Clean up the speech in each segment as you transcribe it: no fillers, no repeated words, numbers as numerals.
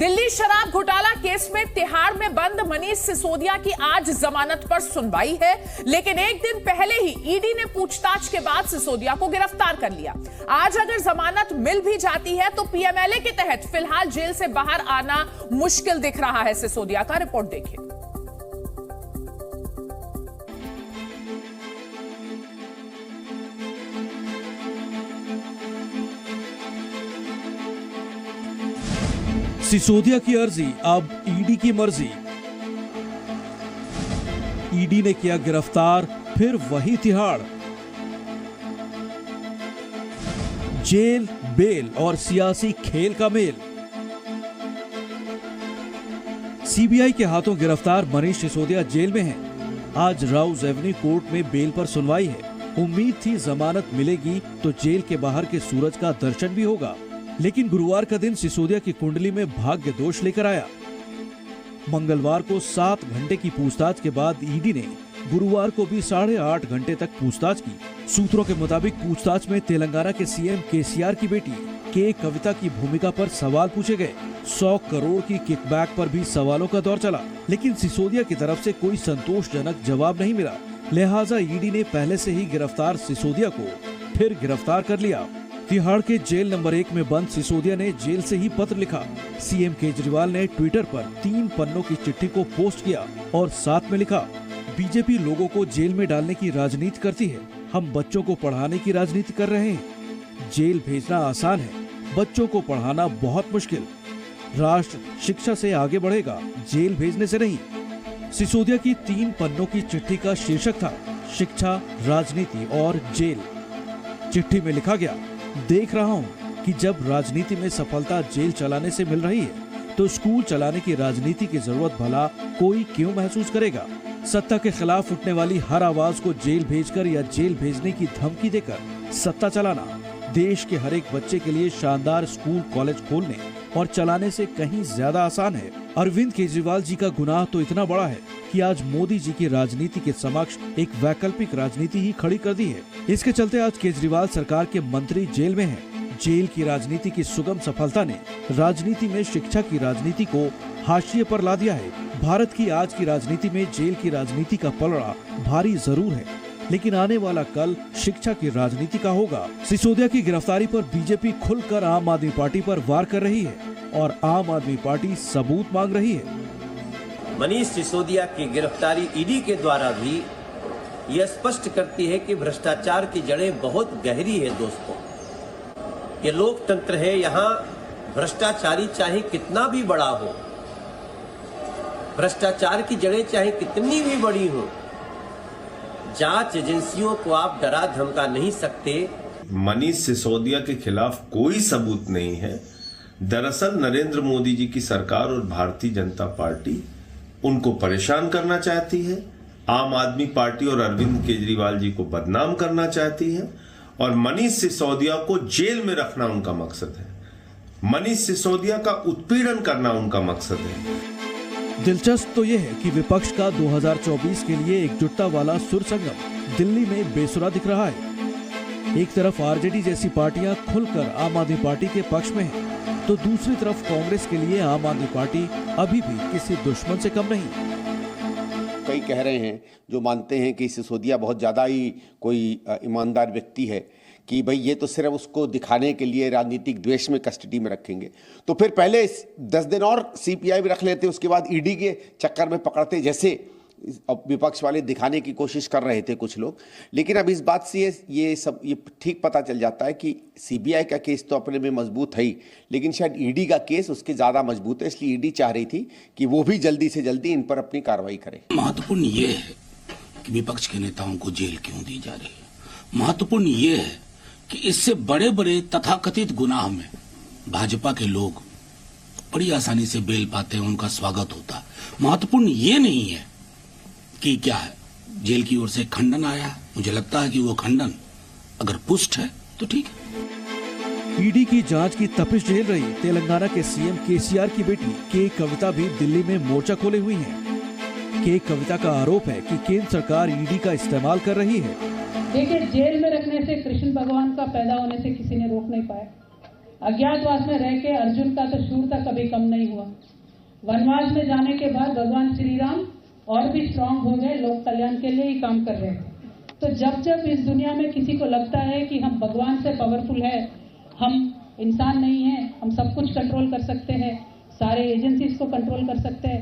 दिल्ली शराब घोटाला केस में तिहाड़ में बंद मनीष सिसोदिया की आज जमानत पर सुनवाई है, लेकिन एक दिन पहले ही ईडी ने पूछताछ के बाद सिसोदिया को गिरफ्तार कर लिया। आज अगर जमानत मिल भी जाती है तो पीएमएलए के तहत फिलहाल जेल से बाहर आना मुश्किल दिख रहा है सिसोदिया का। रिपोर्ट देखिए। सिसोदिया की अर्जी अब ईडी की मर्जी। ईडी ने किया गिरफ्तार, फिर वही तिहाड़। जेल, बेल और सियासी खेल का मेल। सीबीआई के हाथों गिरफ्तार मनीष सिसोदिया जेल में हैं। आज राउज एवेन्यू कोर्ट में बेल पर सुनवाई है। उम्मीद थी जमानत मिलेगी तो जेल के बाहर के सूरज का दर्शन भी होगा, लेकिन गुरुवार का दिन सिसोदिया की कुंडली में भाग्य दोष लेकर आया। मंगलवार को 7 घंटे की पूछताछ के बाद ईडी ने गुरुवार को भी 8.5 घंटे तक पूछताछ की। सूत्रों के मुताबिक पूछताछ में तेलंगाना के सीएम केसीआर की बेटी के कविता की भूमिका पर सवाल पूछे गए। 100 करोड़ की किकबैक पर भी सवालों का दौर चला, लेकिन सिसोदिया की तरफ से कोई संतोषजनक जवाब नहीं मिला। लिहाजा ईडी ने पहले से ही गिरफ्तार सिसोदिया को फिर गिरफ्तार कर लिया। तिहाड़ के जेल नंबर 1 में बंद सिसोदिया ने जेल से ही पत्र लिखा। सीएम केजरीवाल ने ट्विटर पर 3 पन्नों की चिट्ठी को पोस्ट किया और साथ में लिखा, बीजेपी लोगों को जेल में डालने की राजनीति करती है, हम बच्चों को पढ़ाने की राजनीति कर रहे हैं। जेल भेजना आसान है, बच्चों को पढ़ाना बहुत मुश्किल। राष्ट्र शिक्षा से आगे बढ़ेगा, जेल भेजने से नहीं। सिसोदिया की 3 पन्नों की चिट्ठी का शीर्षक था शिक्षा, राजनीति और जेल। चिट्ठी में लिखा गया, देख रहा हूं कि जब राजनीति में सफलता जेल चलाने से मिल रही है तो स्कूल चलाने की राजनीति की जरूरत भला कोई क्यों महसूस करेगा। सत्ता के खिलाफ उठने वाली हर आवाज को जेल भेजकर या जेल भेजने की धमकी देकर सत्ता चलाना देश के हर एक बच्चे के लिए शानदार स्कूल कॉलेज खोलने और चलाने से कहीं ज्यादा आसान है। अरविंद केजरीवाल जी का गुनाह तो इतना बड़ा है कि आज मोदी जी की राजनीति के समक्ष एक वैकल्पिक राजनीति ही खड़ी कर दी है। इसके चलते आज केजरीवाल सरकार के मंत्री जेल में हैं। जेल की राजनीति की सुगम सफलता ने राजनीति में शिक्षा की राजनीति को हाशिए पर ला दिया है। भारत की आज की राजनीति में जेल की राजनीति का पलड़ा भारी जरूर है, लेकिन आने वाला कल शिक्षा की राजनीति का होगा। सिसोदिया की गिरफ्तारी पर बीजेपी खुलकर आम आदमी पार्टी पर वार कर रही है और आम आदमी पार्टी सबूत मांग रही है। मनीष सिसोदिया की गिरफ्तारी ईडी के द्वारा भी यह स्पष्ट करती है कि भ्रष्टाचार की जड़ें बहुत गहरी है। दोस्तों, ये लोकतंत्र है, यहाँ भ्रष्टाचारी चाहे कितना भी बड़ा हो, भ्रष्टाचार की जड़ें चाहे कितनी भी बड़ी हो, जांच एजेंसियों को आप डरा धमका नहीं सकते। मनीष सिसोदिया के खिलाफ कोई सबूत नहीं है। दरअसल नरेंद्र मोदी जी की सरकार और भारतीय जनता पार्टी उनको परेशान करना चाहती है। आम आदमी पार्टी और अरविंद केजरीवाल जी को बदनाम करना चाहती है और मनीष सिसोदिया को जेल में रखना उनका मकसद है। मनीष सिसोदिया का उत्पीड़न करना उनका मकसद है। दिलचस्प तो यह है कि विपक्ष का 2024 के लिए एकजुटता वाला सुर संगम दिल्ली में बेसुरा दिख रहा है। एक तरफ आरजेडी जैसी पार्टियां खुलकर आम आदमी पार्टी के पक्ष में हैं, तो दूसरी तरफ कांग्रेस के लिए आम आदमी पार्टी अभी भी किसी दुश्मन से कम नहीं। कई कह रहे हैं जो मानते हैं कि सिसोदिया बहुत ज़्यादा ही कोई ईमानदार व्यक्ति है कि भाई ये तो सिर्फ उसको दिखाने के लिए राजनीतिक द्वेष में कस्टडी में रखेंगे, तो फिर पहले 10 दिन और सीपीआई भी रख लेते, उसके बाद ईडी के चक्कर में पकड़ते, जैसे अब विपक्ष वाले दिखाने की कोशिश कर रहे थे कुछ लोग। लेकिन अब इस बात से ये ठीक पता चल जाता है कि सीबीआई का केस तो अपने में मजबूत है ही, लेकिन शायद ईडी का केस उसके ज़्यादा मजबूत है, इसलिए ईडी चाह रही थी कि वो भी जल्दी से जल्दी इन पर अपनी कार्रवाई करे। महत्वपूर्ण ये है कि विपक्ष के नेताओं को जेल क्यों दी जा रही है। महत्वपूर्ण ये है कि इससे बड़े बड़े तथाकथित गुनाह में भाजपा के लोग बड़ी आसानी से बेल पाते हैं, उनका स्वागत होता है। महत्वपूर्ण ये नहीं है कि क्या है जेल की ओर से खंडन आया। मुझे लगता है कि वो खंडन अगर पुष्ट है तो ठीक है। ईडी की जांच की तपिश झेल रही तेलंगाना के सीएम केसीआर की बेटी के कविता भी दिल्ली में मोर्चा खोले हुई हैं। के कविता का आरोप है कि केंद्र सरकार ईडी का इस्तेमाल कर रही है। देखिए, जेल में रखने से कृष्ण भगवान का पैदा होने से किसी ने रोक नहीं पाया। अज्ञातवास में रह के अर्जुन का तो शूरता कभी कम नहीं हुआ। वनवास में जाने के बाद भगवान श्री राम और भी स्ट्रांग हो गए, लोक कल्याण के लिए ही काम कर रहे थे। तो जब जब इस दुनिया में किसी को लगता है कि हम भगवान से पावरफुल है, हम इंसान नहीं है, हम सब कुछ कंट्रोल कर सकते हैं, सारे एजेंसीज को कंट्रोल कर सकते हैं,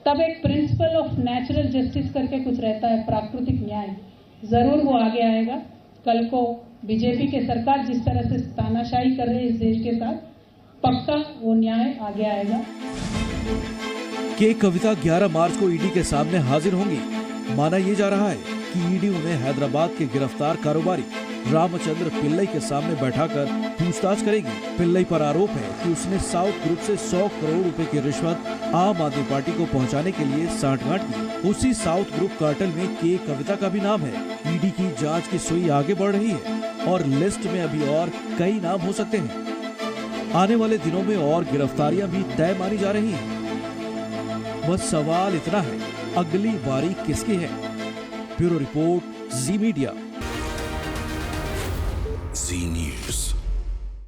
तब एक प्रिंसिपल ऑफ नेचुरल जस्टिस करके कुछ रहता है, प्राकृतिक न्याय, जरूर वो आगे आएगा। कल को बीजेपी के सरकार जिस तरह से तानाशाही कर रही है इस देश के साथ, पक्का वो न्याय आगे आएगा। के कविता 11 मार्च को ईडी के सामने हाजिर होंगी। माना यह जा रहा है कि ईडी उन्हें हैदराबाद के गिरफ्तार कारोबारी रामचंद्र पिल्लई के सामने बैठाकर पूछताछ करेगी। पिल्लई पर आरोप है कि उसने साउथ ग्रुप से 100 करोड़ रुपए की रिश्वत आम आदमी पार्टी को पहुंचाने के लिए सांठगांठ की। उसी साउथ ग्रुप कार्टेल में के कविता का भी नाम है। ईडी की जांच की सुई आगे बढ़ रही है और लिस्ट में अभी और कई नाम हो सकते हैं। आने वाले दिनों में और गिरफ्तारियां भी तय मानी जा रही हैं। बस सवाल इतना है, अगली बारी किसकी है? ब्यूरो रिपोर्ट, जी मीडिया। जी न्यूज़।